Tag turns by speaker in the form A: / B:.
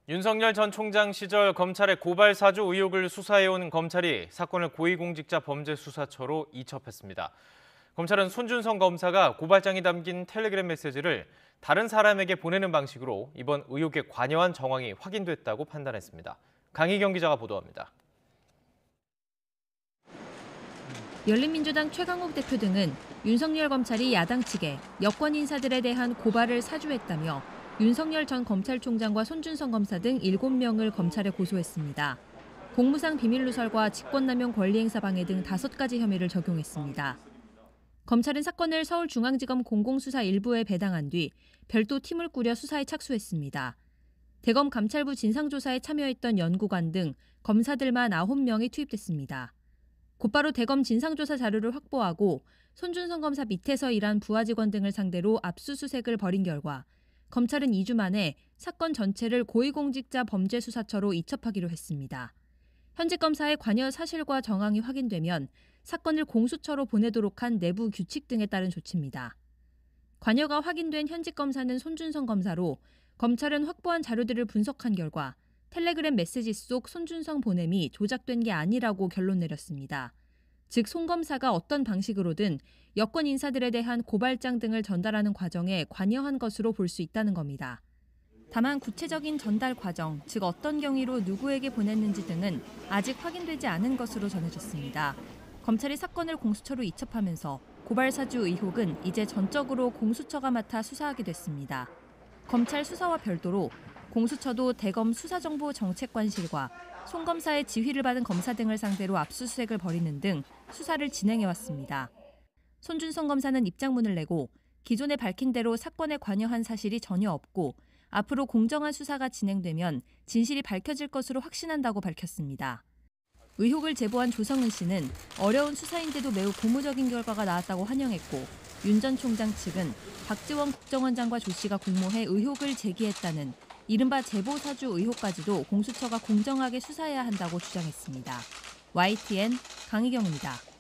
A: 윤석열 전 총장 시절 검찰의 고발 사주 의혹을 수사해온 검찰이 사건을 고위공직자 범죄수사처로 이첩했습니다. 검찰은 손준성 검사가 고발장이 담긴 텔레그램 메시지를 다른 사람에게 보내는 방식으로 이번 의혹에 관여한 정황이 확인됐다고 판단했습니다. 강희경 기자가 보도합니다.
B: 열린민주당 최강욱 대표 등은 윤석열 검찰이 야당 측에 여권 인사들에 대한 고발을 사주했다며 윤석열 전 검찰총장과 손준성 검사 등 7명을 검찰에 고소했습니다. 공무상 비밀누설과 직권남용 권리행사 방해 등 5가지 혐의를 적용했습니다. 검찰은 사건을 서울중앙지검 공공수사 1부에 배당한 뒤 별도 팀을 꾸려 수사에 착수했습니다. 대검 감찰부 진상조사에 참여했던 연구관 등 검사들만 9명이 투입됐습니다. 곧바로 대검 진상조사 자료를 확보하고 손준성 검사 밑에서 일한 부하 직원 등을 상대로 압수수색을 벌인 결과 검찰은 2주 만에 사건 전체를 고위공직자 범죄수사처로 이첩하기로 했습니다. 현직 검사의 관여 사실과 정황이 확인되면 사건을 공수처로 보내도록 한 내부 규칙 등에 따른 조치입니다. 관여가 확인된 현직 검사는 손준성 검사로 검찰은 확보한 자료들을 분석한 결과 텔레그램 메시지 속 손준성 보냄이 조작된 게 아니라고 결론 내렸습니다. 즉, 손 검사가 어떤 방식으로든 여권 인사들에 대한 고발장 등을 전달하는 과정에 관여한 것으로 볼 수 있다는 겁니다. 다만 구체적인 전달 과정, 즉 어떤 경위로 누구에게 보냈는지 등은 아직 확인되지 않은 것으로 전해졌습니다. 검찰이 사건을 공수처로 이첩하면서 고발 사주 의혹은 이제 전적으로 공수처가 맡아 수사하게 됐습니다. 검찰 수사와 별도로 공수처도 대검 수사정보정책관실과 손 검사의 지휘를 받은 검사 등을 상대로 압수수색을 벌이는 등 수사를 진행해왔습니다. 손준성 검사는 입장문을 내고 기존에 밝힌 대로 사건에 관여한 사실이 전혀 없고 앞으로 공정한 수사가 진행되면 진실이 밝혀질 것으로 확신한다고 밝혔습니다. 의혹을 제보한 조성은 씨는 어려운 수사인데도 매우 고무적인 결과가 나왔다고 환영했고 윤 전 총장 측은 박지원 국정원장과 조 씨가 공모해 의혹을 제기했다는 이른바 제보 사주 의혹까지도 공수처가 공정하게 수사해야 한다고 주장했습니다. YTN 강희경입니다.